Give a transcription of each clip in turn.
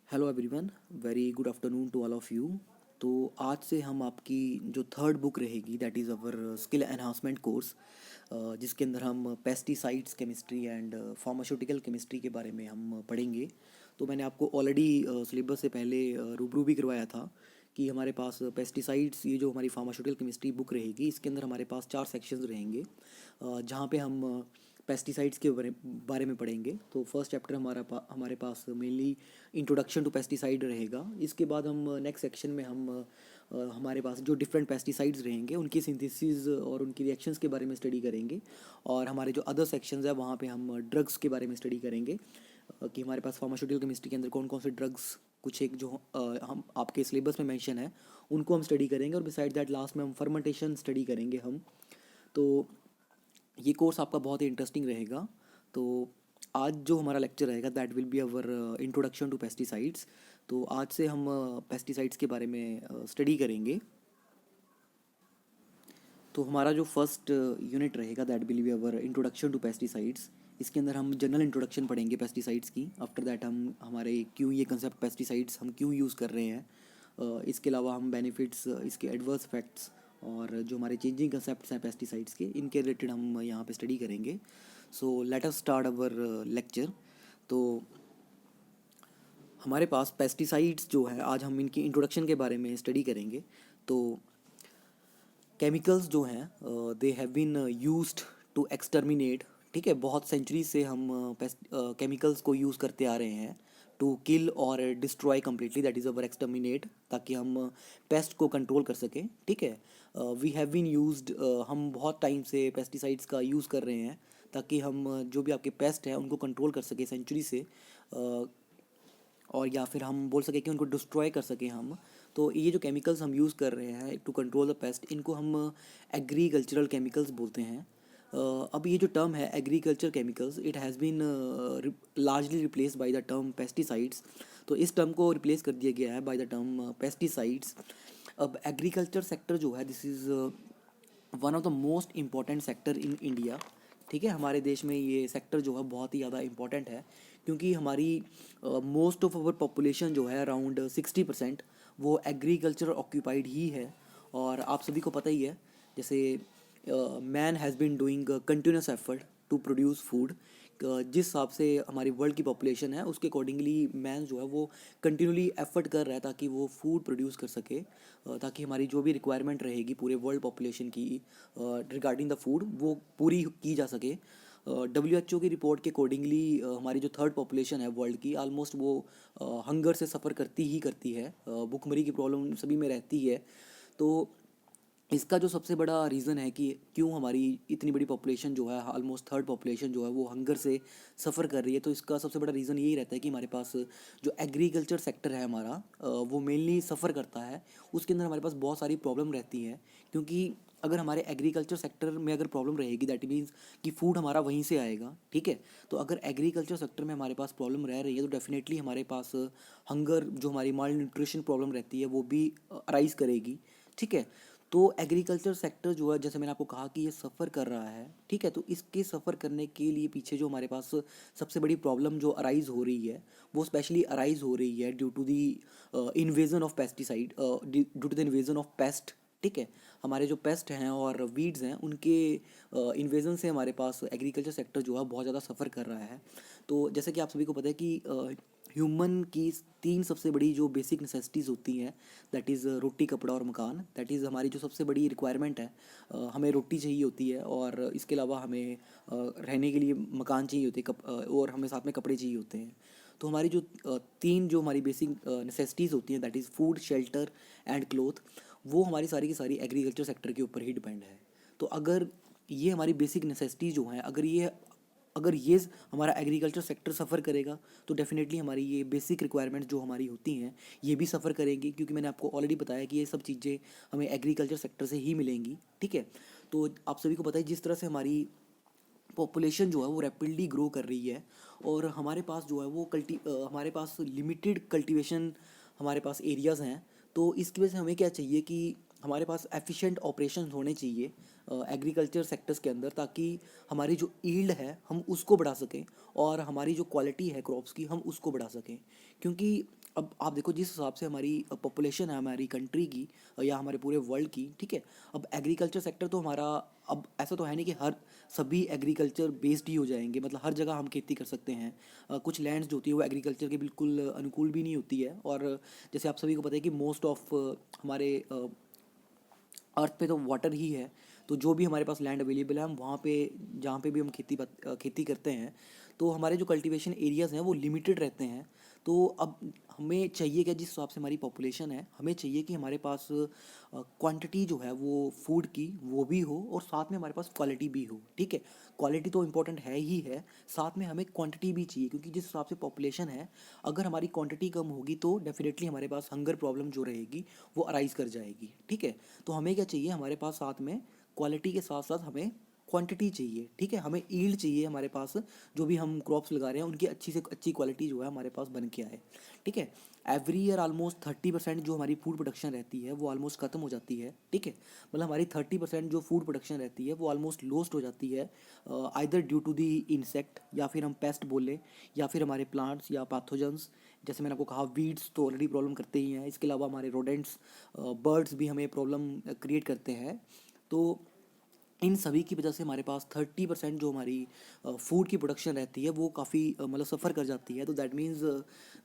Hello everyone, very good afternoon to all of you. तो आज से हम आपकी जो थर्ड बुक रहेगी that is our skill enhancement course, जिसके अंदर हम pesticides chemistry and pharmaceutical chemistry के बारे में हम पढ़ेंगे। तो मैंने आपको ऑलरेडी सिलेबस से पहले रूबरू भी करवाया था कि हमारे पास पेस्टिसाइड्स, ये जो हमारी फार्मास्यूटिकल केमिस्ट्री बुक रहेगी, इसके अंदर हमारे पास 4 सेक्शंस रहेंगे, जहाँ पे हम पेस्टिसाइड्स के बारे में पढ़ेंगे। तो फर्स्ट चैप्टर हमारे पास मेनली इंट्रोडक्शन टू पेस्टिसाइड रहेगा। इसके बाद हम नेक्स्ट सेक्शन में हमारे पास जो डिफरेंट पेस्टिसाइड्स रहेंगे उनकी सिंथेसिस और उनकी रिएक्शंस के बारे में स्टडी करेंगे। और हमारे जो अदर सेक्शंस है वहाँ पे हम ड्रग्स के बारे में स्टडी करेंगे, कि हमारे पास फार्मास्यूटिकल केमिस्ट्री के अंदर कौन कौन से ड्रग्स, कुछ एक जो हम आपके सिलेबस में मेंशन है उनको हम स्टडी करेंगे। और बिसाइड दैट लास्ट में हम फर्मेंटेशन स्टडी करेंगे हम। तो ये कोर्स आपका बहुत ही इंटरेस्टिंग रहेगा। तो आज जो हमारा लेक्चर रहेगा that will be our introduction to pesticides. तो आज से हम पेस्टिसाइड्स के बारे में स्टडी करेंगे। तो हमारा जो फर्स्ट यूनिट रहेगा that will be our introduction to pesticides. इसके अंदर हम जनरल इंट्रोडक्शन पढ़ेंगे पेस्टिसाइड्स की। आफ्टर दैट हम हमारे क्यों ये कंसेप्ट पेस्टिसाइड्स हम क्यों यूज़ कर रहे हैं, इसके अलावा हम बेनिफिट्स, इसके एडवर्स इफेक्ट्स और जो हमारे चेंजिंग कंसेप्ट्स हैं पेस्टिसाइड्स के, इनके रिलेटेड हम यहाँ पे स्टडी करेंगे। So let us start our lecture. तो हमारे पास पेस्टिसाइड्स जो है, आज हम इनकी इंट्रोडक्शन के बारे में स्टडी करेंगे। तो केमिकल्स जो हैं they have been used to exterminate, ठीक है, बहुत सेंचुरी से हम केमिकल्स को यूज़ करते आ रहे हैं टू किल और destroy completely, that is our exterminate, ताकि हम पेस्ट को कंट्रोल कर सकें, ठीक है। वी हैव बीन यूज्ड, हम बहुत टाइम से पेस्टिसाइड्स का यूज़ कर रहे हैं ताकि हम जो भी आपके पेस्ट हैं उनको कंट्रोल कर सकें सेंचुरी से, और या फिर हम बोल सकें कि उनको डिस्ट्रॉय कर सकें हम। तो ये जो केमिकल्स हम यूज़ कर रहे हैं टू कंट्रोल द पेस्ट, इनको हम एग्रीकल्चरल केमिकल्स बोलते हैं। अब ये जो टर्म है agriculture chemicals, it has been largely replaced by the term pesticides. तो इस टर्म को रिप्लेस कर दिया गया है बाय द टर्म पेस्टिसाइड्स। अब एग्रीकल्चर सेक्टर जो है, this is one of the most important sector in India, ठीक है। हमारे देश में ये सेक्टर जो है बहुत ही ज़्यादा इम्पॉर्टेंट है, क्योंकि हमारी मोस्ट ऑफ अवर पॉपुलेशन जो है अराउंड 60% वो एग्रीकल्चर ऑक्यूपाइड ही है। और आप सभी को पता ही है, जैसे man has been doing continuous effort to produce food. जिस हिसाब से हमारी वर्ल्ड की पॉपुलेशन है उसके अकॉर्डिंगली मैन जो है वो कंटिन्यूली एफर्ट कर रहा है ताकि वो फूड प्रोड्यूस कर सके, ताकि हमारी जो भी रिक्वायरमेंट रहेगी पूरे वर्ल्ड पॉपुलेशन की रिगार्डिंग द फूड वो पूरी की जा सके। WHO की रिपोर्ट के अकॉर्डिंगली हमारी जो थर्ड पॉपुलेशन है वर्ल्ड की, आलमोस्ट वो हंगर से सफ़र करती है, भूखमरी की प्रॉब्लम सभी में रहती है। तो इसका जो सबसे बड़ा रीज़न है कि क्यों हमारी इतनी बड़ी पॉपुलेशन जो है, ऑलमोस्ट थर्ड पॉपुलेशन जो है वो हंगर से सफ़र कर रही है, तो इसका सबसे बड़ा रीज़न यही रहता है कि हमारे पास जो एग्रीकल्चर सेक्टर है हमारा, वो मेनली सफ़र करता है। उसके अंदर हमारे पास बहुत सारी प्रॉब्लम रहती है, क्योंकि अगर हमारे एग्रीकल्चर सेक्टर में अगर प्रॉब्लम रहेगी दैट मीन्स कि फूड हमारा वहीं से आएगा, ठीक है। तो अगर एग्रीकल्चर सेक्टर में हमारे पास प्रॉब्लम रह रही है तो डेफिनेटली हमारे पास हंगर, जो हमारी माल न्यूट्रिशन प्रॉब्लम रहती है, वो भी अराइज करेगी, ठीक है। तो एग्रीकल्चर सेक्टर जो है, जैसे मैंने आपको कहा कि ये सफ़र कर रहा है, ठीक है, तो इसके सफ़र करने के लिए पीछे जो हमारे पास सबसे बड़ी प्रॉब्लम जो अराइज़ हो रही है वो स्पेशली अराइज़ हो रही है due to the invasion of pesticide, due to the invasion of pest, ठीक है। हमारे जो पेस्ट हैं और वीड्स हैं उनके इन्वेजन से हमारे पास एग्रीकल्चर सेक्टर जो है बहुत ज़्यादा सफ़र कर रहा है। तो जैसे कि आप सभी को पता है कि ह्यूमन की 3 सबसे बड़ी जो बेसिक नेसेसिटीज़ होती हैं, दैट इज़ रोटी, कपड़ा और मकान। दैट इज़ हमारी जो सबसे बड़ी रिक्वायरमेंट है। हमें रोटी चाहिए होती है और इसके अलावा हमें रहने के लिए मकान चाहिए होते हैं, और हमें साथ में कपड़े चाहिए होते हैं। तो हमारी जो 3 जो हमारी बेसिक नेसेसिटीज़ होती हैं, that is food, shelter and cloth, वो हमारी सारी की सारी एग्रीकल्चर सेक्टर के ऊपर ही डिपेंड है। तो अगर ये हमारी बेसिक नेसेसिटीज़ जो हैं, अगर ये हमारा एग्रीकल्चर सेक्टर सफ़र करेगा तो डेफिनेटली हमारी ये बेसिक रिक्वायरमेंट्स जो हमारी होती हैं ये भी सफ़र करेंगी, क्योंकि मैंने आपको ऑलरेडी बताया कि ये सब चीज़ें हमें एग्रीकल्चर सेक्टर से ही मिलेंगी, ठीक है। तो आप सभी को पता है जिस तरह से हमारी पॉपुलेशन जो है वो रैपिडली ग्रो कर रही है, और हमारे पास जो है वो हमारे पास लिमिटेड कल्टीवेशन हमारे पास एरियाज़ हैं। तो इसकी वजह से हमें क्या चाहिए कि हमारे पास एफिशिएंट ऑपरेशंस होने चाहिए एग्रीकल्चर सेक्टर्स के अंदर, ताकि हमारी जो ईल्ड है हम उसको बढ़ा सकें और हमारी जो क्वालिटी है क्रॉप्स की हम उसको बढ़ा सकें। क्योंकि अब आप देखो जिस हिसाब से हमारी पॉपुलेशन है हमारी कंट्री की या हमारे पूरे वर्ल्ड की, ठीक है, अब एग्रीकल्चर सेक्टर तो हमारा, अब ऐसा तो है नहीं कि हर सभी एग्रीकल्चर बेस्ड ही हो जाएंगे, मतलब हर जगह हम खेती कर सकते हैं। कुछ लैंड्स जो होती है वो एग्रीकल्चर के बिल्कुल अनुकूल भी नहीं होती है, और जैसे आप सभी को पता है कि मोस्ट ऑफ हमारे अर्थ पे तो वाटर ही है। तो जो भी हमारे पास लैंड अवेलेबल है हम वहाँ पे, जहाँ पे भी हम खेती करते हैं, तो हमारे जो कल्टीवेशन एरियाज़ हैं वो लिमिटेड रहते हैं। तो अब हमें चाहिए क्या, जिस हिसाब से हमारी पॉपुलेशन है हमें चाहिए कि हमारे पास क्वांटिटी जो है वो फूड की वो भी हो, और साथ में हमारे पास क्वालिटी भी हो, ठीक है। क्वालिटी तो इम्पोर्टेंट है ही है, साथ में हमें क्वांटिटी भी चाहिए, क्योंकि जिस हिसाब से पॉपुलेशन है, अगर हमारी क्वांटिटी कम होगी तो डेफिनेटली हमारे पास हंगर प्रॉब्लम जो रहेगी वो अराइज कर जाएगी, ठीक है। तो हमें क्या चाहिए, हमारे पास साथ में क्वालिटी के साथ साथ हमें क्वांटिटी चाहिए, ठीक है। हमें ईल्ड चाहिए हमारे पास, जो भी हम क्रॉप्स लगा रहे हैं उनकी अच्छी से अच्छी क्वालिटी जो है हमारे पास बन के आए, ठीक है। एवरी ईयर ऑलमोस्ट 30% जो हमारी फूड प्रोडक्शन रहती है वो ऑलमोस्ट ख़त्म हो जाती है, ठीक है। मतलब हमारी 30% जो फूड प्रोडक्शन रहती है वो ऑलमोस्ट लॉस्ट हो जाती है, either due to the insect, या फिर हम पेस्ट बोले, या फिर हमारे प्लांट्स या पैथोजन्स। जैसे मैंने आपको कहा वीड्स तो ऑलरेडी प्रॉब्लम करते ही हैं, इसके अलावा हमारे रोडेंट्स, बर्ड्स भी हमें प्रॉब्लम क्रिएट करते हैं। तो इन सभी की वजह से हमारे पास 30% जो हमारी फूड की प्रोडक्शन रहती है वो काफ़ी मतलब सफ़र कर जाती है। तो दैट मीन्स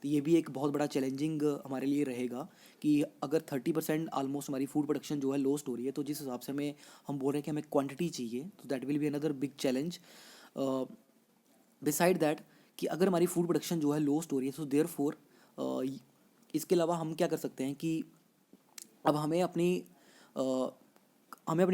ये भी एक बहुत बड़ा चैलेंजिंग हमारे लिए रहेगा कि अगर 30% ऑलमोस्ट हमारी फूड प्रोडक्शन जो है लॉस्ट हो रही है, तो जिस हिसाब से हमें हम बोल रहे हैं कि हमें क्वांटिटी चाहिए, तो that will be another big challenge. Beside that, कि अगर हमारी फूड प्रोडक्शन जो है लॉस्ट हो रही है, सो देयर फोर इसके अलावा हम क्या कर सकते हैं कि अब हमें अपनी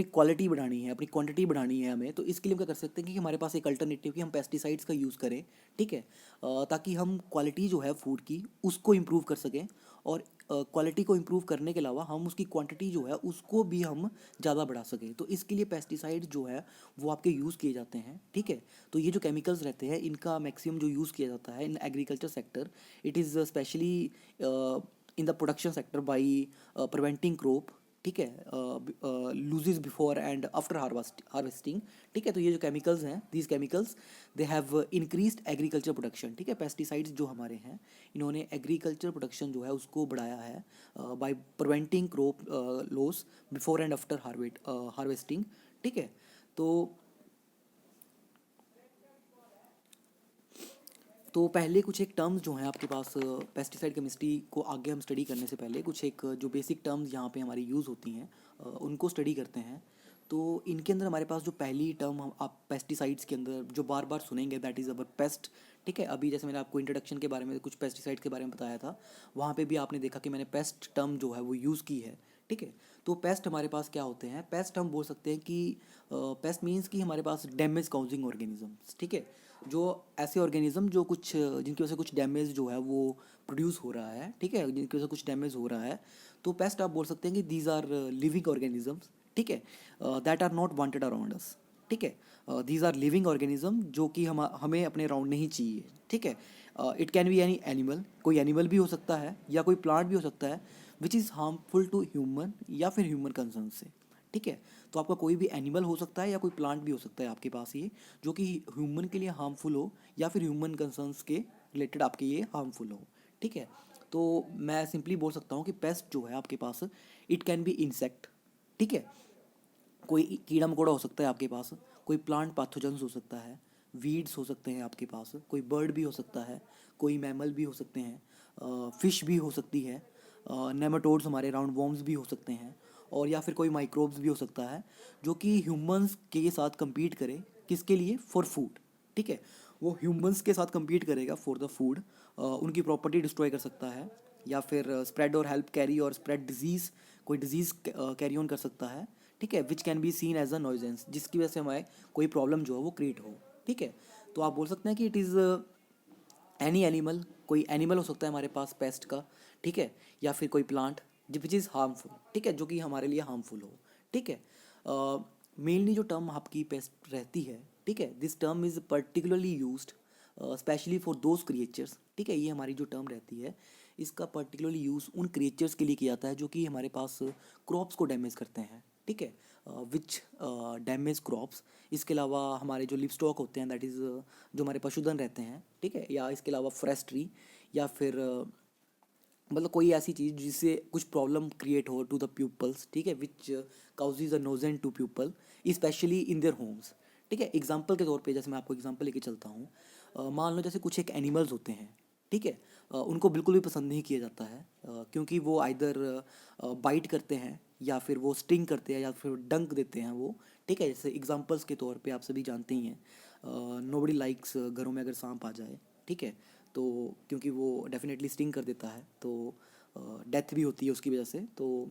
क्वालिटी बढ़ानी है, अपनी क्वांटिटी बढ़ानी है हमें। तो इसके लिए हम क्या कर सकते हैं कि हमारे पास एक अल्टरनेटिव कि हम पेस्टिसाइड्स का यूज़ करें, ठीक है, ताकि हम क्वालिटी जो है फूड की उसको इम्प्रूव कर सकें, और क्वालिटी को इम्प्रूव करने के अलावा हम उसकी क्वांटिटी जो है उसको भी हम ज़्यादा बढ़ा सकें। तो इसके लिए पेस्टिसाइड जो है वो आपके यूज़ किए जाते हैं, ठीक है। तो ये जो केमिकल्स रहते हैं इनका मैक्सिमम जो यूज़ किया जाता है in agriculture sector, it is specially in the production sector by preventing crop, ठीक है, loses before and after harvesting, ठीक है। तो ये जो केमिकल्स हैं, these chemicals they have increased agriculture production, ठीक है। पेस्टिसाइड्स जो हमारे हैं इन्होंने एग्रीकल्चर प्रोडक्शन जो है उसको बढ़ाया है by preventing crop loss before and after harvesting, ठीक है। तो पहले कुछ एक टर्म्स जो हैं आपके पास पेस्टिसाइड केमिस्ट्री को आगे हम स्टडी करने से पहले कुछ एक जो बेसिक टर्म्स यहाँ पे हमारी यूज़ होती हैं उनको स्टडी करते हैं। तो इनके अंदर हमारे पास जो पहली टर्म हम आप पेस्टिसाइड्स के अंदर जो बार बार सुनेंगे, दैट इज़ अवर पेस्ट, ठीक है। अभी जैसे मैंने आपको इंट्रोडक्शन के बारे में कुछ पेस्टिसाइड के बारे में बताया था, वहाँ पे भी आपने देखा कि मैंने पेस्ट टर्म जो है वो यूज़ की है, ठीक है। तो पेस्ट हमारे पास क्या होते हैं, पेस्ट हम बोल सकते हैं कि पेस्ट मीन्स कि हमारे पास डैमेज काउजिंग ऑर्गेनिजम्स, ठीक है। जो ऐसे ऑर्गेनिज्म जो कुछ जिनकी वजह से कुछ डैमेज जो है वो प्रोड्यूस हो रहा है, ठीक है, जिनकी वजह से कुछ डैमेज हो रहा है, तो पेस्ट आप बोल सकते हैं कि दीज आर लिविंग ऑर्गेनिजम्स, ठीक है, that are not wanted around us, ठीक है। दीज आर लिविंग ऑर्गेनिज्म जो कि हमें अपने अराउंड नहीं चाहिए, ठीक है। It can be any animal, कोई एनिमल भी हो सकता है या कोई प्लांट भी हो सकता है which is harmful to human या फिर ह्यूमन कंसर्न से, ठीक है। तो आपका कोई भी एनिमल हो सकता है या कोई प्लांट भी हो सकता है आपके पास ये, जो कि ह्यूमन के लिए हार्मफुल हो या फिर ह्यूमन कंसर्न्स के रिलेटेड आपके ये हार्मफुल हो, ठीक है। तो मैं सिंपली बोल सकता हूँ कि पेस्ट जो है आपके पास, इट कैन बी इंसेक्ट, ठीक है, कोई कीड़ा मकोड़ा हो सकता है आपके पास, कोई प्लांट पैथोजेंस हो सकता है, वीड्स हो सकते हैं आपके पास, कोई बर्ड भी हो सकता है, कोई मैमल भी हो सकते हैं, फिश भी हो सकती है, नेमाटोड्स हमारे राउंड वॉर्म्स भी हो सकते हैं, और या फिर कोई माइक्रोब्स भी हो सकता है जो कि ह्यूमंस के साथ compete करे, किसके लिए, फॉर फूड, ठीक है। वो ह्यूमंस के साथ compete करेगा फॉर द फूड, उनकी प्रॉपर्टी डिस्ट्रॉय कर सकता है, या फिर स्प्रेड और हेल्प कैरी और स्प्रेड डिजीज़, कोई डिजीज़ कैरी ऑन कर सकता है, ठीक है, which can be seen as a nuisance, जिसकी वजह से हमारे कोई प्रॉब्लम जो है वो क्रिएट हो, ठीक है। तो आप बोल सकते हैं कि इट इज़ एनी एनिमल, कोई एनिमल हो सकता है हमारे पास पेस्ट का, ठीक है, या फिर कोई प्लांट विच इज़ हार्मफुल, ठीक है, जो कि हमारे लिए हार्मफुल हो, ठीक है। मेनली जो टर्म आपकी पेस्ट रहती है, ठीक है, this term is particularly used specially for those creatures, ठीक है। ये हमारी जो टर्म रहती है इसका पर्टिकुलरली यूज़ उन क्रिएचर्स के लिए किया जाता है जो कि हमारे पास क्रॉप्स को डैमेज करते हैं, ठीक है, विच डैमेज क्रॉप्स। इसके अलावा हमारे जो लिव स्टॉक होते हैं, दैट इज़ जो हमारे पशुधन रहते हैं, ठीक है, या इसके अलावा फॉरेस्ट्री, या फिर मतलब कोई ऐसी चीज़ जिससे कुछ प्रॉब्लम क्रिएट हो टू द प्यूपल्स, ठीक है, which causes a nuisance to people specially in their homes. ठीक है, एग्जाम्पल के तौर पे जैसे मैं आपको एग्जाम्पल लेके चलता हूँ, मान लो जैसे कुछ एक एनिमल्स होते हैं, ठीक है, उनको बिल्कुल भी पसंद नहीं किया जाता है, क्योंकि वो आइदर बाइट करते हैं या फिर वो स्टिंग करते हैं या फिर डंक देते हैं वो। ठीक है, जैसे एग्जाम्पल्स के तौर पे आप सभी जानते ही हैं, नोबडी लाइक्स घरों में अगर सांप आ जाए, ठीक है, तो क्योंकि वो डेफिनेटली स्टिंग कर देता है, तो डेथ भी होती है उसकी वजह से, तो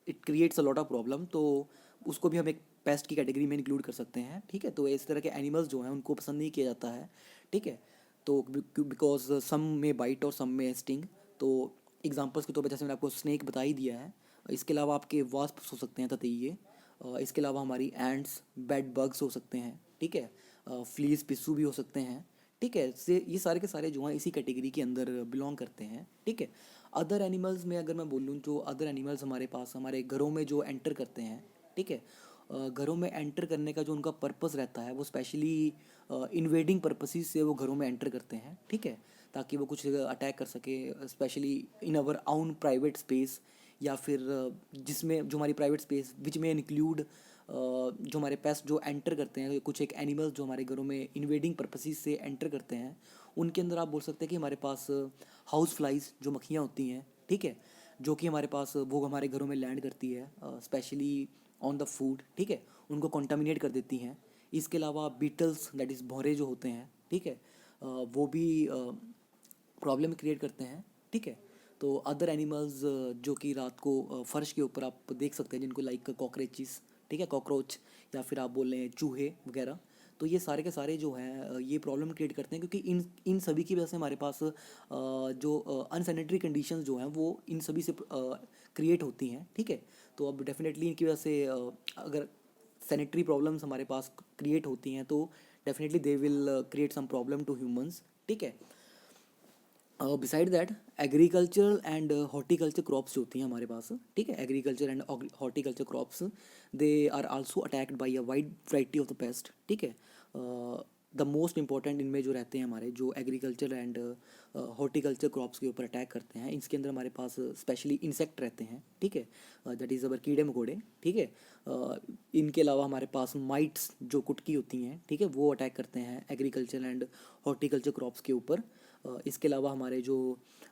it creates a lot of problem. तो उसको भी हम एक पेस्ट की कैटेगरी में इंक्लूड कर सकते हैं। ठीक है, तो इस तरह के एनिमल्स जो हैं उनको पसंद नहीं किया जाता है। ठीक है, तो बिकॉज सम में बाइट और सम में स्टिंग। तो एग्जांपल्स के तौर पर जैसे मैंने आपको स्नेक बता ही दिया है, इसके अलावा आपके वास्प्स हो सकते हैं, ततैये, इसके अलावा हमारी एंड्स, बेड बग्स हो सकते हैं, ठीक है, फ्लीज पिस्सू भी हो सकते हैं। ठीक है, से ये सारे के सारे जो हैं इसी कैटेगरी के अंदर बिलोंग करते हैं। ठीक है, अदर एनिमल्स में अगर मैं बोलूँ, जो अदर एनिमल्स हमारे पास हमारे घरों में जो एंटर करते हैं, ठीक है, घरों में एंटर करने का जो उनका पर्पस रहता है वो स्पेशली इन्वेडिंग पर्पसेस से वो घरों में एंटर करते हैं। ठीक है, ताकि वो कुछ अटैक कर सके, स्पेशली इन अवर आउन प्राइवेट स्पेस, या फिर जिसमें जो हमारी प्राइवेट स्पेस विच में इंक्लूड जो हमारे पेस्ट जो एंटर करते हैं, कुछ एक एनिमल्स जो हमारे घरों में इन्वेडिंग पर्पसेस से एंटर करते हैं, उनके अंदर आप बोल सकते हैं कि हमारे पास हाउस फ्लाइज जो मक्खियाँ होती हैं, ठीक है, जो कि हमारे पास वो हमारे घरों में लैंड करती है, स्पेशली ऑन द फूड, ठीक है, उनको कॉन्टामिनेट कर देती हैं। इसके अलावा बीटल्स, दैट इज़ भौरे जो होते हैं, ठीक है, वो भी प्रॉब्लम क्रिएट करते हैं। ठीक है, तो अदर एनिमल्स जो कि रात को फर्श के ऊपर आप देख सकते हैं, जिनको लाइक कॉकरोचेस, ठीक है, कॉकरोच, या फिर आप बोल रहे हैं चूहे वगैरह, तो ये सारे के सारे जो हैं ये प्रॉब्लम क्रिएट करते हैं, क्योंकि इन इन सभी की वजह से हमारे पास जो अनसैनिटरी कंडीशंस जो हैं वो इन सभी से क्रिएट होती हैं। ठीक है, तो अब डेफिनेटली इनकी वजह से अगर सैनिटरी प्रॉब्लम्स हमारे पास क्रिएट होती हैं, तो definitely they will create some problem to humans. ठीक है, beside that agricultural and horticulture crops जो होती हैं हमारे पास, ठीक है, agriculture and horticulture crops, they are also attacked by a wide variety of the pest. ठीक है, द मोस्ट इंपॉर्टेंट इनमें जो रहते हैं हमारे, जो एग्रीकल्चर एंड हॉर्टिकल्चर क्रॉप्स के ऊपर अटैक करते हैं, इसके अंदर हमारे पास स्पेशली इंसेक्ट रहते हैं। ठीक है, दैट इज़ अवर कीड़े मकोड़े। ठीक है, इनके अलावा हमारे पास माइट्स जो कुटकी होती हैं, ठीक है, वो अटैक करते हैं एग्रीकल्चर एंड हॉर्टिकल्चर क्रॉप्स के ऊपर। इसके अलावा हमारे जो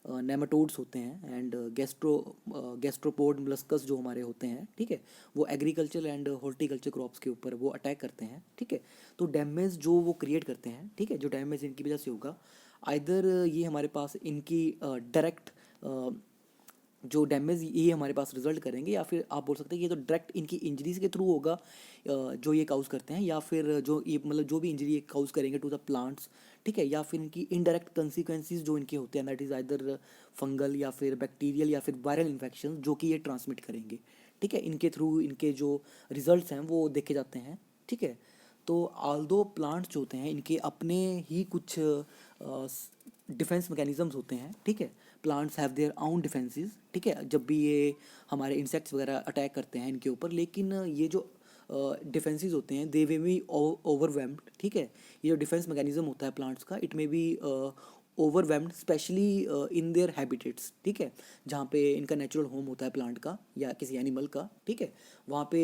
नेमाटोड्स होते हैं एंड गैस्ट्रोपोड मोलस्कस जो हमारे होते हैं, ठीक है, वो एग्रीकल्चर एंड हॉर्टिकल्चर क्रॉप्स के ऊपर वो अटैक करते हैं। ठीक है, तो डैमेज जो वो क्रिएट करते हैं, ठीक है, जो डैमेज इनकी वजह से होगा, आइदर ये हमारे पास इनकी डायरेक्ट जो डैमेज ये हमारे पास रिजल्ट करेंगे, या फिर आप बोल सकते हैं कि ये तो डायरेक्ट इनकी इंजरीज के थ्रू होगा जो ये काउज करते हैं, या फिर जो ये मतलब जो भी इंजरी ये काउज करेंगे टू द प्लांट्स। ठीक है, या फिर इनकी इनडायरेक्ट कंसिक्वेंसेस जो इनके होते हैं, दैट इज़ आइदर फंगल या फिर बैक्टीरियल या फिर वायरल इन्फेक्शन जो कि ये ट्रांसमिट करेंगे। ठीक है, इनके थ्रू इनके जो रिजल्ट्स हैं वो देखे जाते हैं। ठीक है, तो आल्दो प्लांट्स जो होते हैं इनके अपने ही कुछ डिफेंस मैकेनिज्म्स होते हैं। ठीक है, plants have their own defences. ठीक है, जब भी ये हमारे इंसेक्ट्स वगैरह अटैक करते हैं इनके ऊपर, लेकिन ये जो डिफेंसेस होते हैं दे वे बी ओवरवेम्ड। ठीक है, ये जो डिफेंस मैकेनिज्म होता है प्लांट्स का, it may be overwhelmed specially in there habitats. ठीक है, जहाँ पे इनका नेचुरल होम होता है प्लांट का या किसी एनिमल का, ठीक है, वहाँ पे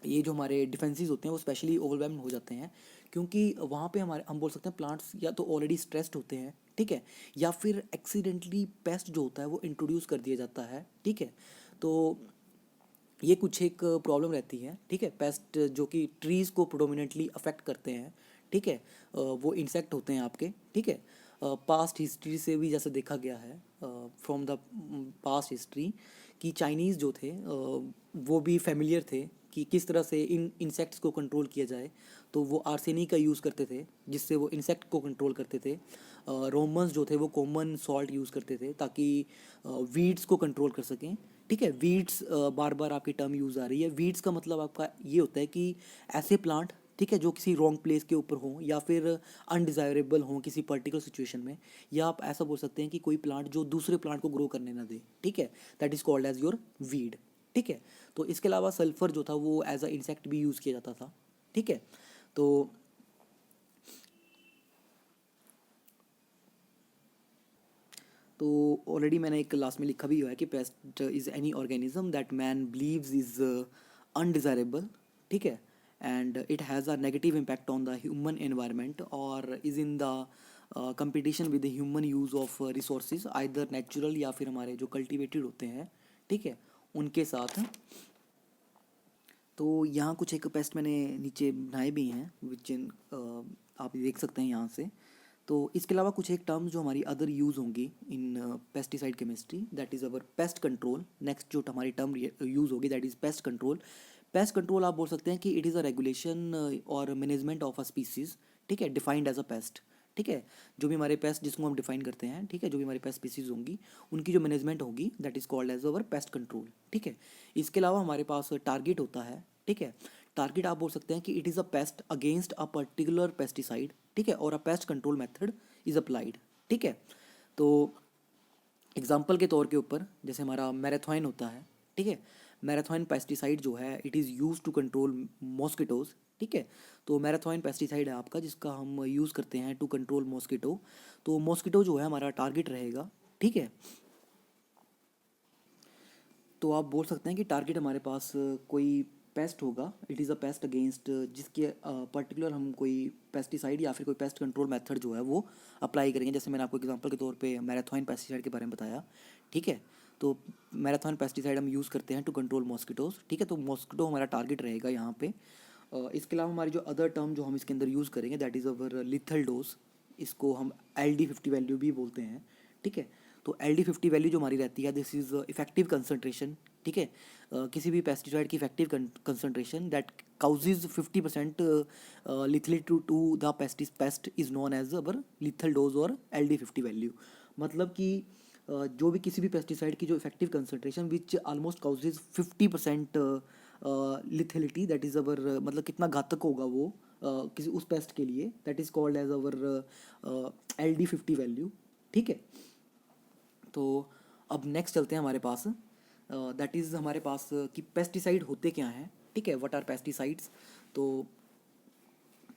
ये जो हमारे डिफेंसेस होते हैं वो स्पेशली ओवरवेल्म हो जाते हैं, क्योंकि वहाँ पे हमारे हम बोल सकते हैं प्लांट्स या तो ऑलरेडी स्ट्रेस्ड होते हैं, ठीक है, या फिर एक्सीडेंटली पेस्ट जो होता है वो इंट्रोड्यूस कर दिया जाता है। ठीक है, तो ये कुछ एक प्रॉब्लम रहती है। ठीक है, पेस्ट जो कि ट्रीज़ को प्रोडोमिनेटली अफेक्ट करते हैं। ठीक है, वो इंसेक्ट होते हैं आपके। ठीक है, पास्ट हिस्ट्री से भी जैसे देखा गया है, फ्रॉम द पास्ट हिस्ट्री, कि चाइनीज़ जो थे वो भी फेमिलियर थे कि किस तरह से इन इंसेक्ट्स को कंट्रोल किया जाए, तो वो आर्सेनिक का यूज़ करते थे जिससे वो इंसेक्ट को कंट्रोल करते थे। रोमन्स जो थे वो कॉमन सॉल्ट यूज़ करते थे ताकि वीड्स को कंट्रोल कर सकें। ठीक है, वीड्स बार बार आपकी टर्म यूज़ आ रही है। वीड्स का मतलब आपका ये होता है कि ऐसे प्लांट, ठीक है, जो किसी रॉन्ग प्लेस के ऊपर हों या फिर अनडिज़ायरेबल हों किसी पर्टिकुलर सिचुएशन में, या आप ऐसा बोल सकते हैं कि कोई प्लांट जो दूसरे प्लांट को ग्रो करने ना दे। ठीक है, that is called as your weed. ठीक है, तो इसके अलावा सल्फर जो था वो एज अ इंसेक्ट भी यूज़ किया जाता था। ठीक है, तो तो ऑलरेडी मैंने एक लास्ट में लिखा भी हुआ है कि pest is any organism that man believes is undesirable, ठीक है, and it has a negative impact on the human environment और is in the competition with the human use of resources either natural या फिर हमारे जो cultivated होते हैं, ठीक है, उनके साथ। तो यहाँ कुछ एक पेस्ट मैंने नीचे बनाए भी हैं विच इन आप देख सकते हैं यहाँ से। तो इसके अलावा कुछ एक टर्म्स जो हमारी अदर यूज़ होंगी in pesticide chemistry, that is our pest control. Next जो हमारी टर्म यूज़ होगी that is pest control. Pest control आप बोल सकते हैं कि इट इज़ अ रेगुलेशन और मैनेजमेंट ऑफ अ स्पीसीज, ठीक है, डिफाइंड एज अ पेस्ट, ठीक है। जो भी हमारे पेस्ट जिसको हम डिफाइन करते हैं, ठीक है, जो भी हमारी पेस्ट स्पीसीज होंगी उनकी जो मैनेजमेंट होगी that is called as our pest control, ठीक है। इसके अलावा हमारे पास टारगेट होता है, ठीक है। टारगेट आप बोल सकते हैं कि it is a pest against a particular pesticide, ठीक है, और a pest control method is applied, ठीक है। तो एग्जाम्पल के तौर के ऊपर जैसे हमारा मैराथन होता है, ठीक है, मैराथन पेस्टिसाइड जो है it is use to control mosquitoes, ठीक है। तो मैराथन पेस्टिसाइड है आपका जिसका हम यूज़ करते हैं टू कंट्रोल मॉस्किटो। तो मॉस्किटो जो है हमारा टारगेट रहेगा, ठीक है। तो आप बोल सकते हैं कि टारगेट हमारे पास कोई पेस्ट होगा, it is a pest against जिसके पर्टिकुलर हम कोई पेस्टिसाइड या फिर कोई पेस्ट कंट्रोल मेथड जो है वो अप्लाई करेंगे। जैसे मैंने आपको एग्जांपल के तौर पे मैराथन पेस्टिसाइड के बारे में बताया, ठीक है। तो मैराथन पेस्टिसाइड हम यूज़ करते हैं टू कंट्रोल मॉस्किटोज़, ठीक है। तो मॉस्किटो हमारा टारगेट रहेगा यहाँ पे। इसके अलावा हमारी जो अदर टर्म जो हम इसके अंदर यूज़ करेंगे that is our lethal dose, इसको हम LD50 वैल्यू भी बोलते हैं, ठीक है। तो LD50 वैल्यू जो हमारी रहती है दिस इज़ इफेक्टिव कंसनट्रेशन, ठीक है। किसी भी पेस्टिसाइड की effective concentration that causes 50% lethality to the pest is known as our lethal dose और LD50 वैल्यू। मतलब कि जो भी किसी भी पेस्टिसाइड की जो effective concentration which almost causes 50% lethality that is our मतलब कितना घातक होगा वो किसी उस पेस्ट के लिए, that is called as our LD50 value, ठीक है। तो अब नेक्स्ट चलते हैं हमारे पास, दैट इज़ हमारे पास कि पेस्टिसाइड होते क्या हैं, ठीक है, व्हाट आर पेस्टिसाइड्स। तो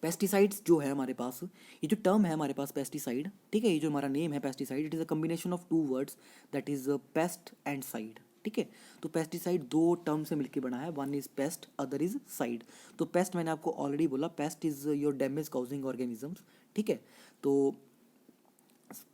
पेस्टिसाइड्स जो है हमारे पास, ये जो टर्म है हमारे पास पेस्टिसाइड, ठीक है, ये जो हमारा नेम है pesticide, it is a combination of two words that is pest and cide, ठीक है। तो पेस्टिसाइड दो टर्म से मिलकर बना है, one is paste other is side. तो पेस्ट मैंने आपको ऑलरेडी बोला, paste is your damage causing organisms, ठीक है। तो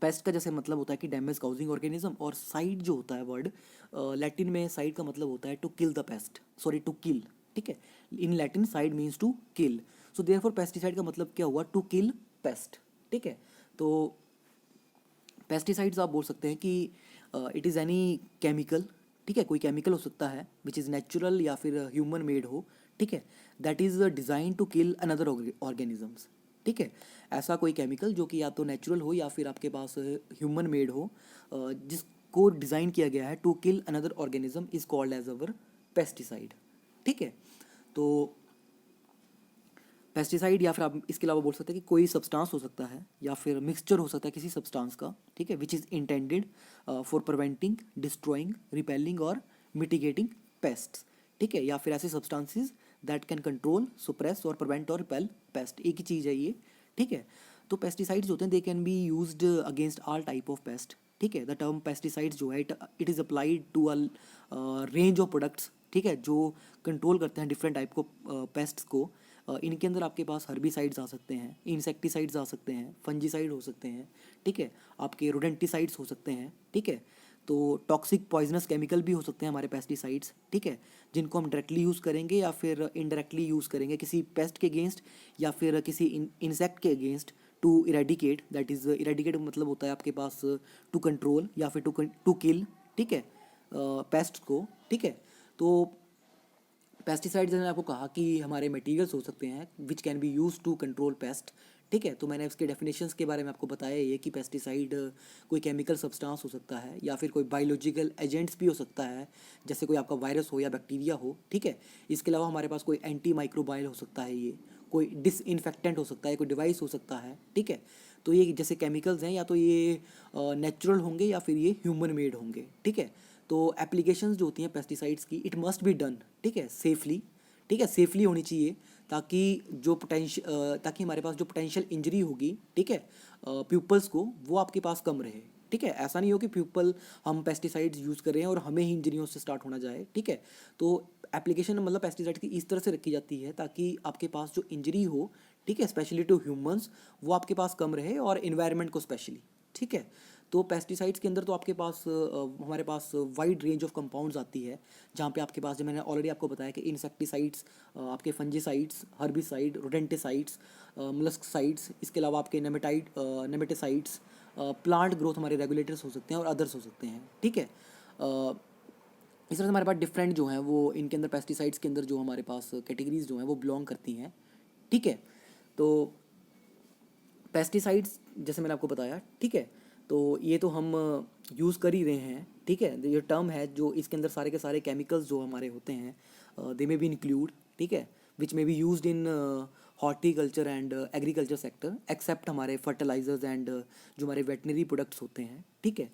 पेस्ट का जैसे मतलब होता है कि डैमेज काउजिंग ऑर्गेनिज्म, और साइड जो होता है वर्ड लैटिन में साइड का मतलब होता है to kill the pest, sorry to kill, ठीक है। In Latin cide means to kill, so therefore pesticide का मतलब क्या हुआ, टू किल पेस्ट, ठीक है। तो पेस्टिसाइड्स आप बोल सकते हैं कि इट इज़ एनी केमिकल, ठीक है, कोई केमिकल हो सकता है विच इज़ नेचुरल या फिर ह्यूमन मेड हो, ठीक है, that is design to kill another organisms, ठीक है। ऐसा कोई केमिकल जो कि या तो नेचुरल हो या फिर आपके पास ह्यूमन मेड हो, जिसको डिज़ाइन किया गया है to kill another organism is called as our pesticide, ठीक है। तो पेस्टिसाइड या फिर आप इसके अलावा बोल सकते हैं कि कोई सब्सटेंस हो सकता है या फिर मिक्सचर हो सकता है किसी सब्सटेंस का, ठीक है, which is intended for preventing, destroying, repelling और मिटिगेटिंग पेस्ट्स, ठीक है, या फिर ऐसे substances that can control, suppress और प्रिवेंट और रिपेल पेस्ट, एक ही चीज़ है ये, ठीक है। तो पेस्टिसाइड्स होते हैं they can be used against all type of pest, ठीक है। द टर्म पेस्टिसाइड्स जो है it is applied to a range of products, ठीक है, जो कंट्रोल करते हैं डिफरेंट टाइप को पेस्ट्स को। इनके अंदर आपके पास हर्बिसाइड्स आ सकते हैं, इंसेक्टिसाइड्स आ सकते हैं, फंजीसाइड हो सकते हैं, ठीक है, आपके रोडेंटिसाइड्स हो सकते हैं, ठीक है। तो टॉक्सिक पॉइजनस केमिकल भी हो सकते हैं हमारे पेस्टिसाइड्स, ठीक है, जिनको हम डायरेक्टली यूज़ करेंगे या फिर इनडायरेक्टली यूज़ करेंगे किसी पेस्ट के अगेंस्ट या फिर किसी इंसेक्ट के against to eradicate, that is eradicate मतलब होता है आपके पास टू कंट्रोल या फिर टू किल, ठीक है, पेस्ट को, ठीक है। तो पेस्टिसाइड्स मैंने आपको कहा कि हमारे मटेरियल्स हो सकते हैं which can be use to control pest, ठीक है। तो मैंने उसके डेफिनेशंस के बारे में आपको बताया ये कि पेस्टिसाइड कोई केमिकल सब्सटेंस हो सकता है या फिर कोई बायोलॉजिकल एजेंट्स भी हो सकता है, जैसे कोई आपका वायरस हो या बैक्टीरिया हो, ठीक है। इसके अलावा हमारे पास कोई एंटी माइक्रोबायल हो सकता है, ये कोई डिसइंफेक्टेंट हो सकता है, कोई डिवाइस हो सकता है, ठीक है। तो ये जैसे केमिकल्स हैं या तो ये नेचुरल होंगे या फिर ये ह्यूमन मेड होंगे, ठीक है। तो एप्लीकेशंस जो होती हैं पेस्टिसाइड्स की इट मस्ट बी डन, ठीक है, सेफली, ठीक है, सेफली होनी चाहिए ताकि ताकि हमारे पास जो पोटेंशियल इंजरी होगी, ठीक है, पीपल्स को, वो आपके पास कम रहे, ठीक है, ऐसा नहीं हो कि पीपल हम पेस्टिसाइड्स यूज़ कर रहे हैं और हमें ही इंजरियों से स्टार्ट होना जाए, ठीक है। तो एप्लीकेशन मतलब पेस्टिसाइड की इस तरह से रखी जाती है ताकि आपके पास जो इंजरी हो, ठीक है, स्पेशली टू ह्यूमंस, वो आपके पास कम रहे और इन्वायरमेंट को स्पेशली, ठीक है। तो पेस्टिसाइड्स के अंदर तो आपके पास हमारे पास वाइड रेंज ऑफ कंपाउंड्स आती है, जहाँ पे आपके पास, जो मैंने ऑलरेडी आपको बताया कि इंसेक्टिसाइड्स, आपके फंजीसाइड्स, हर्बिसाइड, रोडेंटिसाइड्स, मलस्कसाइड्स, इसके अलावा आपके नेमेटिसाइड्स, प्लांट ग्रोथ हमारे रेगुलेटर्स हो सकते हैं और अदर्स हो सकते हैं, ठीक है। इस तरह से हमारे पास डिफरेंट जो हैं वो इनके अंदर पेस्टिसाइड्स के अंदर जो हमारे पास कैटेगरीज जो हैं वो बिलोंग करती हैं, ठीक है। तो पेस्टिसाइड्स जैसे मैंने आपको बताया, ठीक है, तो ये तो हम यूज़ कर ही रहे हैं, ठीक है। ये टर्म है जो इसके अंदर सारे के सारे केमिकल्स जो हमारे होते हैं दे मे बी इंक्लूड, ठीक है, which may be used in horticulture and agriculture sector, except हमारे फर्टिलाइजर्स एंड जो हमारे वेटनरी प्रोडक्ट्स होते हैं, ठीक है।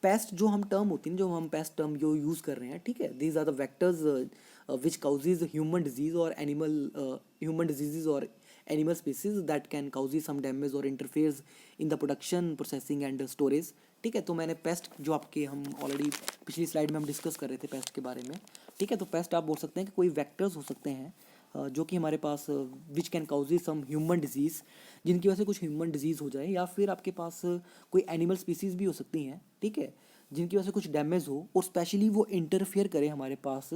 पेस्ट जो हम टर्म होती है, जो हम पेस्ट टर्म जो यूज़ कर रहे हैं, ठीक है, these are the vectors which causes human disease और एनिमल ह्यूमन डिजीजेज और animal species that can cause some damage or interferes in the production processing and storage, ठीक है। तो मैंने पेस्ट जो आपके हम ऑलरेडी पिछली स्लाइड में हम डिस्कस कर रहे थे पेस्ट के बारे में, ठीक है। तो पेस्ट आप बोल सकते हैं कि कोई वेक्टर्स हो सकते हैं जो कि हमारे पास which can cause some human disease, जिनकी वजह से कुछ ह्यूमन डिजीज़ हो जाए, या फिर आपके पास कोई एनिमल स्पीसीज़ भी हो सकती हैं, ठीक है, जिनकी वजह से कुछ डैमेज हो और स्पेशली वो इंटरफेयर करे हमारे पास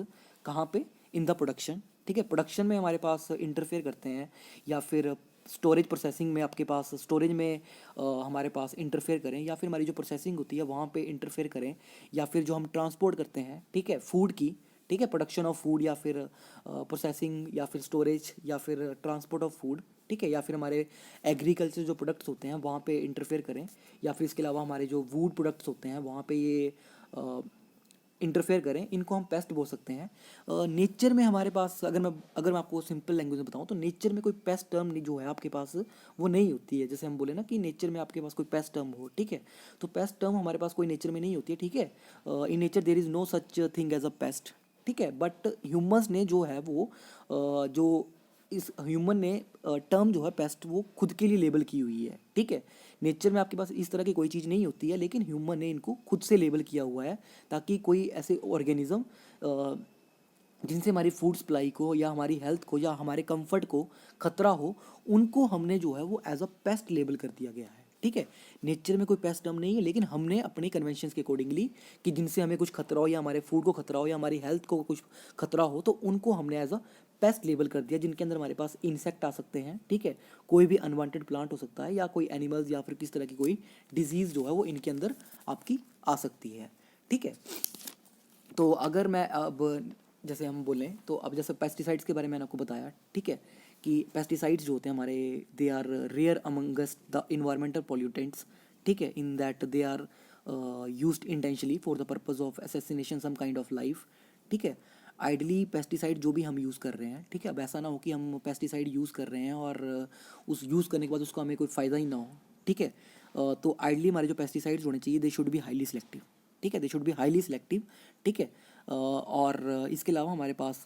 कहाँ पे, इन द प्रोडक्शन, ठीक है, प्रोडक्शन में हमारे पास इंटरफेयर करते हैं, या फिर स्टोरेज प्रोसेसिंग में आपके पास स्टोरेज में हमारे पास इंटरफेयर करें, या फिर हमारी जो प्रोसेसिंग होती है वहाँ पे इंटरफेयर करें, या फिर जो हम ट्रांसपोर्ट करते हैं, ठीक है, फूड की, ठीक है, प्रोडक्शन ऑफ फूड, या फिर प्रोसेसिंग, या फिर स्टोरेज, या फिर ट्रांसपोर्ट ऑफ फूड, ठीक है, या फिर हमारे एग्रीकल्चर जो प्रोडक्ट्स होते हैं वहाँ पे इंटरफेयर करें, या फिर इसके अलावा हमारे जो वूड प्रोडक्ट्स होते हैं वहाँ पे ये इंटरफेयर करें, इनको हम पेस्ट बोल सकते हैं। नेचर में हमारे पास अगर मैं आपको सिंपल लैंग्वेज में बताऊँ तो नेचर में कोई पेस्ट टर्म जो है आपके पास वो नहीं होती है। जैसे हम बोले ना कि नेचर में आपके पास कोई पेस्ट टर्म हो, ठीक है, तो पेस्ट टर्म हमारे पास कोई नेचर में नहीं होती है, ठीक है। In nature there is no such thing as a pest, ठीक है। बट ह्यूमंस ने जो है वो जो इस ह्यूमन ने टर्म जो है पेस्ट वो खुद के लिए लेबल की हुई है, ठीक है। नेचर में आपके पास इस तरह की कोई चीज़ नहीं होती है, लेकिन ह्यूमन ने इनको खुद से लेबल किया हुआ है ताकि कोई ऐसे ऑर्गेनिज्म जिनसे हमारी फूड सप्लाई को या हमारी हेल्थ को या हमारे कंफर्ट को खतरा हो, उनको हमने जो है वो एज अ पेस्ट लेबल कर दिया गया है, ठीक है। नेचर में कोई पेस्ट टर्म नहीं है, लेकिन हमने अपने कन्वेंशंस के अकॉर्डिंगली कि जिनसे हमें कुछ खतरा हो या हमारे फूड को खतरा हो या हमारी हेल्थ को कुछ खतरा हो, तो उनको हमने एज अ पेस्ट लेबल कर दिया, जिनके अंदर हमारे पास इंसेक्ट आ सकते हैं, ठीक है, कोई भी अनवांटेड प्लांट हो सकता है, या कोई एनिमल्स, या फिर किस तरह की कोई डिजीज़ जो है वो इनके अंदर आपकी आ सकती है, ठीक है। तो अगर मैं अब जैसे हम बोलें तो अब जैसे पेस्टिसाइड्स के बारे में मैंने आपको बताया, ठीक है, कि पेस्टिसाइड्स जो होते हैं हमारे, they are rare amongst the environmental pollutants, ठीक है, in that they are used intentionally for the purpose of assassination some kind of life, ठीक है। आइडली पेस्टिसाइड जो भी हम यूज़ कर रहे हैं, ठीक है, अब ऐसा ना हो कि हम पेस्टिसाइड यूज़ कर रहे हैं और उस यूज़ करने के बाद उसको हमें कोई फ़ायदा ही ना हो, ठीक है। तो आइडली हमारे जो पेस्टिसाइड्स होने चाहिए, they should be highly selective, ठीक है, they should be highly selective, ठीक है। और इसके अलावा हमारे पास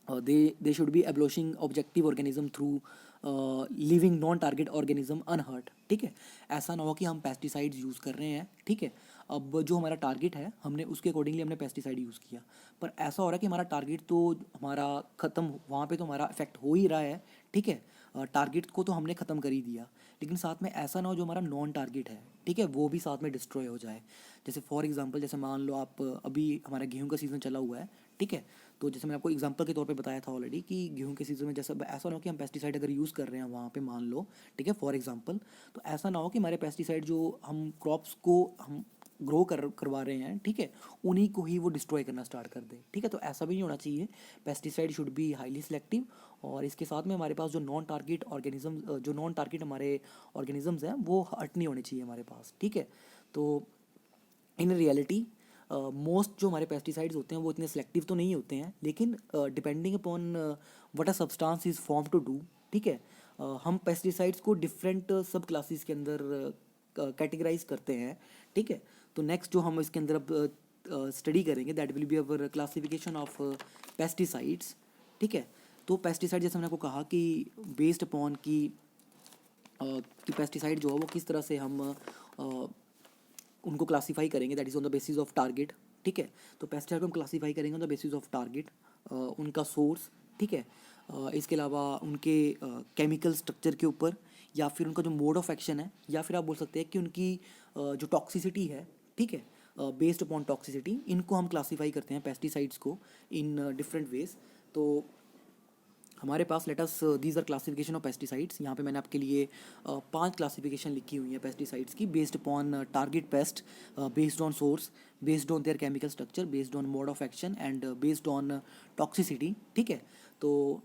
they should be abolishing objective organism through living non target organism unhurt, ठीक है। ऐसा ना हो कि हम पेस्टिसाइड्स यूज़ कर रहे हैं, ठीक है, अब जो हमारा टारगेट है हमने उसके अकॉर्डिंगली हमने पेस्टिसाइड यूज़ किया, पर ऐसा हो रहा है कि हमारा टारगेट तो हमारा ख़त्म, वहाँ पे तो हमारा इफेक्ट हो ही रहा है, ठीक है, टारगेट को तो हमने ख़त्म कर ही दिया, लेकिन साथ में ऐसा ना हो जो हमारा नॉन टारगेट है, ठीक है, वो भी साथ में डिस्ट्रॉय हो जाए। जैसे फॉर एग्जांपल, जैसे मान लो आप अभी हमारा गेहूं का सीज़न चला हुआ है, ठीक है, तो जैसे मैंने आपको एग्जांपल के तौर पे बताया था ऑलरेडी कि गेहूं के सीज़न में जैसा ऐसा ना हो कि हम पेस्टिसाइड अगर यूज़ कर रहे हैं वहाँ पे मान लो, ठीक है, फॉर एग्जांपल, तो ऐसा ना हो कि हमारे पेस्टिसाइड जो हम क्रॉप्स को हम ग्रो करवा रहे हैं, ठीक है, उन्हीं को ही वो डिस्ट्रॉय करना स्टार्ट कर दे, ठीक है। तो ऐसा भी नहीं होना चाहिए, pesticide should be highly selective, और इसके साथ में हमारे पास जो नॉन टारगेट ऑर्गेनिज्म, जो नॉन टारगेट हमारे ऑर्गेनिजम्स हैं वो हट नहीं होने चाहिए हमारे पास, ठीक है। तो इन रियलिटी मोस्ट जो हमारे पेस्टिसाइड्स होते हैं वो इतने सेलेक्टिव तो नहीं होते हैं, लेकिन depending upon what a substance is form to do, ठीक है, हम पेस्टिसाइड्स को डिफरेंट सब क्लासेस के अंदर कैटेगराइज करते हैं, ठीक है। तो नेक्स्ट जो हम इसके अंदर अब स्टडी करेंगे that will be our classification of pesticides, ठीक है। तो पेस्टिसाइड जैसे मैंने आपको कहा कि बेस्ड अपॉन कि पेस्टिसाइड जो है वो किस तरह से हम उनको क्लासीफाई करेंगे, that is on the basis of target, ठीक है। तो पेस्टिसाइड को हम क्लासीफाई करेंगे on the basis of target, उनका सोर्स, ठीक है। इसके अलावा उनके केमिकल स्ट्रक्चर के ऊपर, या फिर उनका जो मोड ऑफ एक्शन है, या फिर आप बोल सकते हैं कि उनकी जो टॉक्सिसिटी है, ठीक है, बेस्ड अपॉन टॉक्सिसिटी, इनको हम क्लासीफाई करते हैं पेस्टिसाइड्स को इन डिफरेंट वेज। तो हमारे पास let us these are classification of pesticides. यहाँ पे मैंने आपके लिए 5 क्लासिफिकेशन लिखी हुई है पेस्टिसाइड्स की, based upon target paste, based on source, based on their chemical structure, based on mode of action and based on toxicity, ठीक है। तो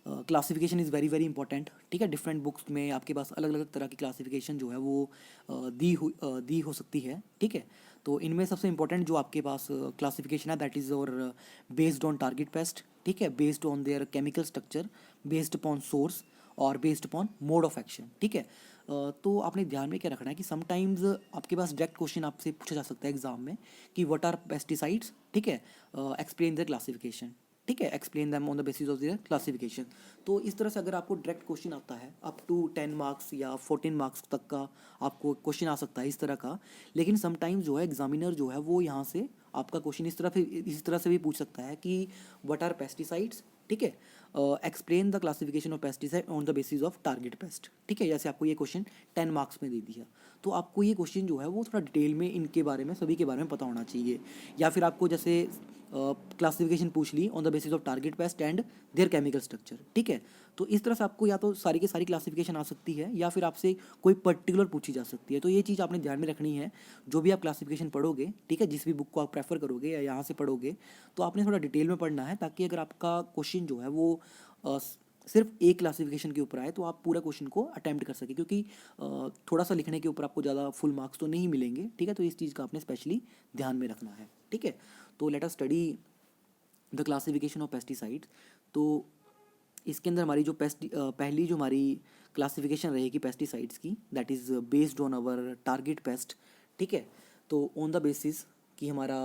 classification is very very important, ठीक है। डिफरेंट बुक्स में आपके पास अलग अलग तरह की क्लासिफिकेशन जो है वो दी हो सकती है, ठीक है। तो इनमें सबसे इंपॉर्टेंट जो आपके पास क्लासिफिकेशन है दैट इज़ और बेस्ड ऑन टारगेट पेस्ट, ठीक है, based on their chemical structure, based upon source और based upon mode of action, ठीक है। तो आपने ध्यान में क्या रखना है कि समटाइम्स आपके पास डायरेक्ट क्वेश्चन आपसे पूछा जा सकता है एग्जाम में कि व्हाट आर पेस्टिसाइड्स, ठीक है, एक्सप्लेन देयर क्लासिफिकेशन, ठीक है, explain them on the basis of their classification. तो इस तरह से अगर आपको डायरेक्ट क्वेश्चन आता है अप टू 10 मार्क्स या 14 मार्क्स तक का आपको क्वेश्चन आ सकता है इस तरह का। लेकिन समटाइम्स जो है एग्जामिनर जो है वो यहाँ से आपका क्वेश्चन इस तरह से भी पूछ सकता है कि व्हाट आर पेस्टिसाइड्स, ठीक है, explain the classification of pesticide on the basis of target pest, ठीक है। जैसे आपको ये क्वेश्चन 10 मार्क्स में दे दिया, तो आपको ये क्वेश्चन जो है वो थोड़ा डिटेल में इनके बारे में सभी के बारे में पता होना चाहिए। या फिर आपको जैसे क्लासिफिकेशन पूछ ली on the basis of target pest and their chemical structure, ठीक है। तो इस तरह से आपको या तो सारी की सारी क्लासिफिकेशन आ सकती है या फिर आपसे कोई पर्टिकुलर पूछी जा सकती है। तो ये चीज़ आपने ध्यान में रखनी है जो भी आप क्लासिफिकेशन पढ़ोगे, ठीक है, जिस भी बुक को आप प्रेफर करोगे या यहाँ से पढ़ोगे, तो आपने थोड़ा डिटेल में पढ़ना है, ताकि अगर आपका क्वेश्चन जो है वो सिर्फ एक क्लासिफिकेशन के ऊपर आए तो आप पूरा क्वेश्चन को अटैम्प्ट कर सके, क्योंकि थोड़ा सा लिखने के ऊपर आपको ज़्यादा फुल मार्क्स तो नहीं मिलेंगे, ठीक है। तो इस चीज़ का आपने स्पेशली ध्यान में रखना है, ठीक है। तो let us study the classification of pesticides. तो इसके अंदर हमारी जो पहली जो हमारी क्लासिफिकेशन रहेगी पेस्टिसाइड्स की, that is based on our target pest, ठीक है। तो ऑन द बेसिस कि हमारा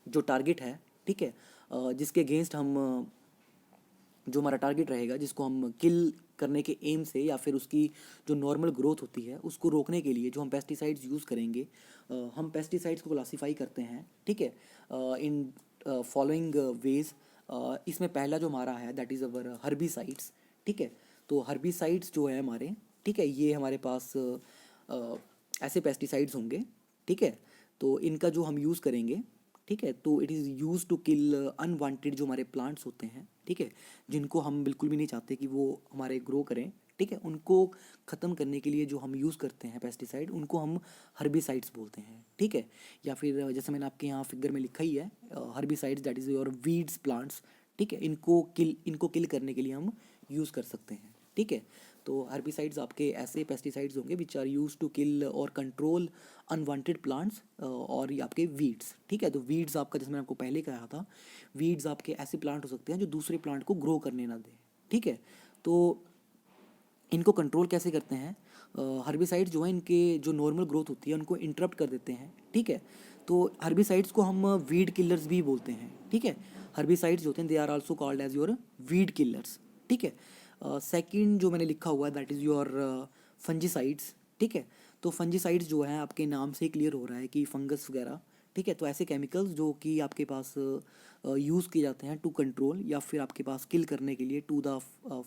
जो टारगेट है, ठीक है, जिसके अगेंस्ट हम जो हमारा टारगेट रहेगा, जिसको हम किल करने के एम से या फिर उसकी जो नॉर्मल ग्रोथ होती है उसको रोकने के लिए जो हम पेस्टिसाइड्स यूज़ करेंगे, हम पेस्टिसाइड्स को क्लासीफाई करते हैं, ठीक है, इन फॉलोइंग वेज। इसमें पहला जो हमारा है दैट इज़ अवर हर्बिसाइड्स, ठीक है। तो हर्बिसाइड्स जो है हमारे, ठीक है, ये हमारे पास ऐसे पेस्टिसाइड्स होंगे, ठीक है। तो इनका जो हम यूज़ करेंगे, ठीक है, तो it is use to kill unwanted जो हमारे प्लांट्स होते हैं, ठीक है, जिनको हम बिल्कुल भी नहीं चाहते कि वो हमारे ग्रो करें, ठीक है, उनको ख़त्म करने के लिए जो हम यूज़ करते हैं पेस्टिसाइड, उनको हम हर्बिसाइड्स बोलते हैं, ठीक है। या फिर जैसे मैंने आपके यहाँ फिगर में लिखा ही है, herbicides that is your weeds plants, ठीक है, इनको किल करने के लिए हम यूज़ कर सकते हैं, ठीक है। तो हर्बिसाइड्स आपके ऐसे पेस्टिसाइड्स होंगे which are use to kill और कंट्रोल अनवांटेड प्लांट्स, और ये आपके वीड्स, ठीक है। तो वीड्स आपका, जैसे मैंने आपको पहले कहा था, वीड्स आपके ऐसे प्लांट हो सकते हैं जो दूसरे प्लांट को ग्रो करने ना दें, ठीक है। तो इनको कंट्रोल कैसे करते हैं, हर्बिसाइड्स जो है इनके जो नॉर्मल ग्रोथ होती है उनको इंटरप्ट कर देते हैं, ठीक है। तो हर्बिसाइड्स को हम वीड किलर्स भी बोलते हैं, ठीक है। हर्बिसाइड्स जो होते हैं they are also called as your weed killers, ठीक है। सेकंड जो मैंने लिखा हुआ है दैट इज़ योर फंजीसाइड्स, ठीक है। तो फंजीसाइड्स जो है आपके नाम से ही क्लियर हो रहा है कि फंगस वगैरह, ठीक है। तो ऐसे केमिकल्स जो कि आपके पास यूज़ किए जाते हैं टू कंट्रोल या फिर आपके पास किल करने के लिए टू द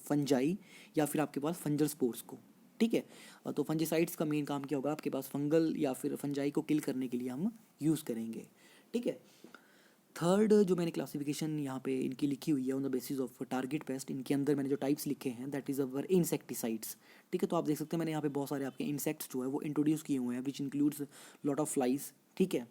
फंजाई या फिर आपके पास फंजल स्पोर्स को, ठीक है। तो फंजीसाइड्स का मेन काम क्या होगा, आपके पास फंगल या फिर फंजाई को किल करने के लिए हम यूज़ करेंगे, ठीक है। थर्ड जो मैंने क्लासिफिकेशन यहाँ पे इनकी लिखी हुई है on the basis of target paste, इनके अंदर मैंने जो टाइप्स लिखे हैं दैट इज़ अवर इंसेक्टिसाइड्स, ठीक है। तो आप देख सकते हैं मैंने यहाँ पे बहुत सारे आपके इंसेक्ट्स जो है वो इंट्रोड्यूस किए हुए हैं which includes lot of flies, ठीक है।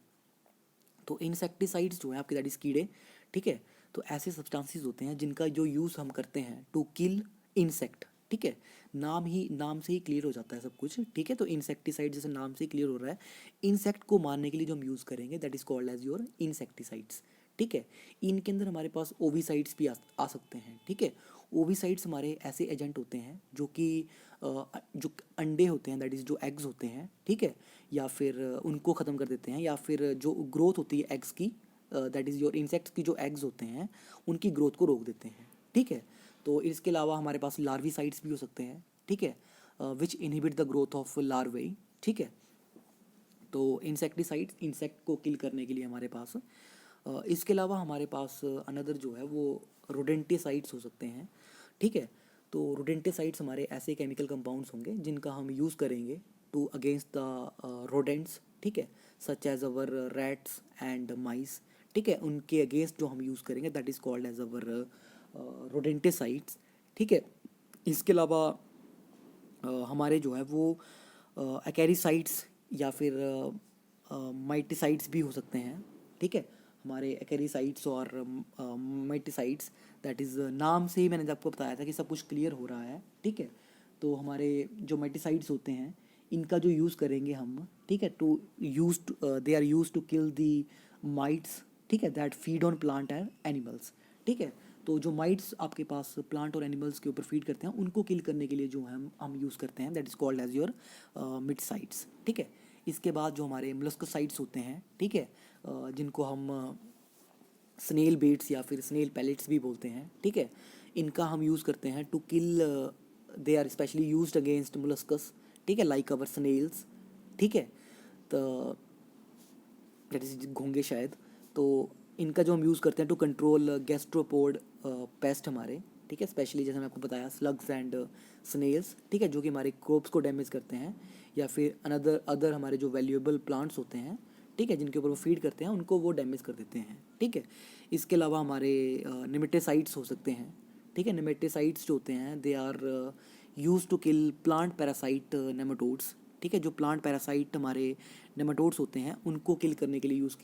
तो इंसेक्टिसाइड्स जो है आपके दैट इज़ कीड़े, ठीक है। तो ऐसे सब्सटेंसेस होते हैं जिनका जो यूज़ हम करते हैं टू किल इंसेक्ट, ठीक है। नाम से ही क्लियर हो जाता है सब कुछ, ठीक है। तो इंसेक्टिसाइड जैसे नाम से ही क्लियर हो रहा है, इंसेक्ट को मारने के लिए जो हम यूज़ करेंगे that is called as your insecticides, ठीक है। इनके अंदर हमारे पास ओविसाइड्स भी आ सकते हैं, ठीक है। ओविसाइड्स हमारे ऐसे एजेंट होते हैं जो कि जो अंडे होते हैं दैट इज़ जो एग्स होते हैं, ठीक है, या फिर उनको ख़त्म कर देते हैं, या फिर जो ग्रोथ होती है एग्स की, दैट इज़ योर इंसेक्ट्स की जो एग्स होते हैं उनकी ग्रोथ को रोक देते हैं, ठीक है। तो इसके अलावा हमारे पास लार्विसाइड्स भी हो सकते हैं, ठीक है, which inhibit the growth of larvae, ठीक है। तो इंसेक्टिसाइड्स इंसेक्ट को किल करने के लिए हमारे पास। इसके अलावा हमारे पास अनदर जो है वो रोडेंटिसाइड्स हो सकते हैं, ठीक है। तो रोडेंटिसाइड्स हमारे ऐसे केमिकल कंपाउंड्स होंगे जिनका हम यूज़ करेंगे टू अगेंस्ट द रोडेंट्स, ठीक है, such as our rats and mice, ठीक है। उनके अगेंस्ट जो हम यूज़ करेंगे that is called as our rodenticides, ठीक है। इसके अलावा हमारे जो है वो एक्रेसाइड्स या फिर माइटिसाइड्स भी हो सकते हैं, ठीक है। हमारे एक्रेसाइड्स और माइटिसाइड्स, दैट इज़ नाम से ही मैंने आपको बताया था कि सब कुछ क्लियर हो रहा है, ठीक है। तो हमारे जो माइटिसाइड्स होते हैं इनका जो यूज़ करेंगे हम, ठीक है, to use they are use to kill the mites, ठीक है, that feed on plant and animals, ठीक है। तो जो माइट्स आपके पास प्लांट और एनिमल्स के ऊपर फीड करते हैं उनको किल करने के लिए जो है हम यूज़ करते हैं, that is called as your miticides, ठीक है। इसके बाद जो हमारे मोलस्कोसाइड्स होते हैं, ठीक है, जिनको हम स्नेल बेट्स या फिर स्नेल पैलेट्स भी बोलते हैं, ठीक है। इनका हम यूज़ करते हैं to kill, they are specially used against molluscs, ठीक है, लाइक अवर स्नेल्स, ठीक है। तो दैट इज घोंगे शायद। तो इनका जो हम यूज़ करते हैं टू कंट्रोल गैस्ट्रोपोड पेस्ट हमारे, ठीक है, स्पेशली जैसे मैं आपको बताया स्लग्स एंड स्नेल्स, ठीक है, जो कि हमारे क्रॉप्स को डैमेज करते हैं, या फिर अदर हमारे जो वैल्यूएबल प्लांट्स होते हैं, ठीक है, जिनके ऊपर वो फीड करते हैं उनको वो डैमेज कर देते हैं, ठीक है। इसके अलावा हमारे निमेटेसाइड्स हो सकते हैं, ठीक है। निमेटेसाइड्स जो होते हैं they are use to kill plant parasite nematodes, ठीक है। जो प्लांट पैरासाइट हमारे नेमाटोड्स होते हैं उनको किल करने के लिए यूज़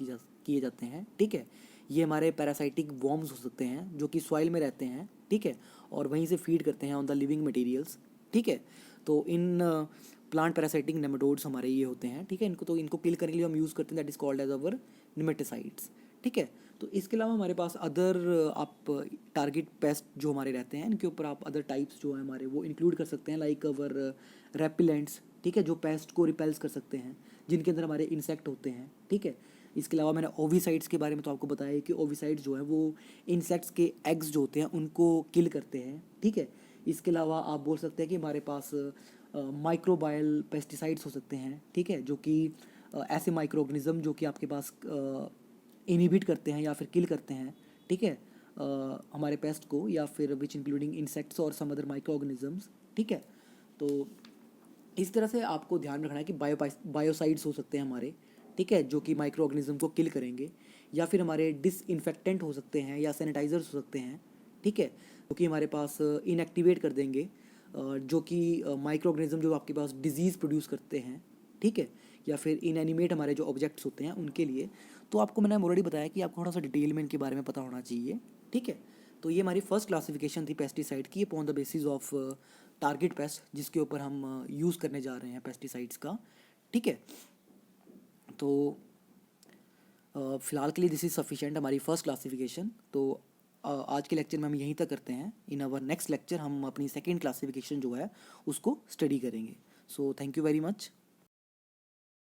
किए जाते हैं, ठीक है। ये हमारे पैरासाइटिक वॉर्म्स हो सकते हैं जो कि सॉइल में रहते हैं, ठीक है, और वहीं से फीड करते हैं ऑन द लिविंग मटेरियल्स, ठीक है। तो इन प्लांट पैरासाइटिक नेमाटोड्स हमारे ये होते हैं, ठीक है। इनको किल करने के लिए हम यूज़ करते हैं, that is called as our nematicides, ठीक है। तो इसके अलावा हमारे पास अदर आप टारगेट पेस्ट जो हमारे रहते हैं इनके ऊपर आप अदर टाइप्स जो है हमारे वो इंक्लूड कर सकते हैं, लाइक अवर रेपिलेंट्स, ठीक है, जो पेस्ट को रिपेल्स कर सकते हैं, जिनके अंदर हमारे इंसेक्ट होते हैं, ठीक है। इसके अलावा मैंने ओविसाइड्स के बारे में तो आपको बताया कि ओविसाइड्स जो है वो इंसेक्ट्स के एग्स जो होते हैं उनको किल करते हैं, ठीक है। इसके अलावा आप बोल सकते हैं कि हमारे पास माइक्रोबायल पेस्टिसाइड्स हो सकते हैं, ठीक है, जो कि ऐसे माइक्रो ऑर्गेनिज्म जो कि आपके पास इनहिबिट करते हैं या फिर किल करते हैं, ठीक है, हमारे पेस्ट को, या फिर विच इंक्लूडिंग इंसेक्ट्स और सम अदर माइक्रो ऑर्गेनिजम्स, ठीक है। तो इस तरह से आपको ध्यान रखना है कि बायोसाइड्स हो सकते हैं हमारे, ठीक है, जो कि माइक्रो ऑर्गेनिज्म को किल करेंगे, या फिर हमारे डिसइंफेक्टेंट हो सकते हैं या सैनिटाइजर्स हो सकते हैं, ठीक है, जो कि हमारे पास इनएक्टिवेट कर देंगे जो कि माइक्रो ऑर्गेनिज्म जो आपके पास डिजीज़ प्रोड्यूस करते हैं, ठीक है, या फिर इनएनिमेट हमारे जो ऑब्जेक्ट्स होते हैं उनके लिए। तो आपको मैंने ऑलरेडी बताया कि आपको थोड़ा सा डिटेल में इनके बारे में पता होना चाहिए, ठीक है। तो ये हमारी फर्स्ट क्लासिफिकेशन थी पेस्टिसाइड की upon the basis of target paste, जिसके ऊपर हम यूज़ करने जा रहे हैं पेस्टिसाइड्स का, ठीक है। तो फ़िलहाल के लिए दिस इज़ सफिशेंट हमारी फर्स्ट क्लासिफिकेशन। तो आज के लेक्चर में हम यहीं तक करते हैं। इन आवर नेक्स्ट लेक्चर हम अपनी सेकेंड क्लासिफिकेशन जो है उसको स्टडी करेंगे। So thank you very much.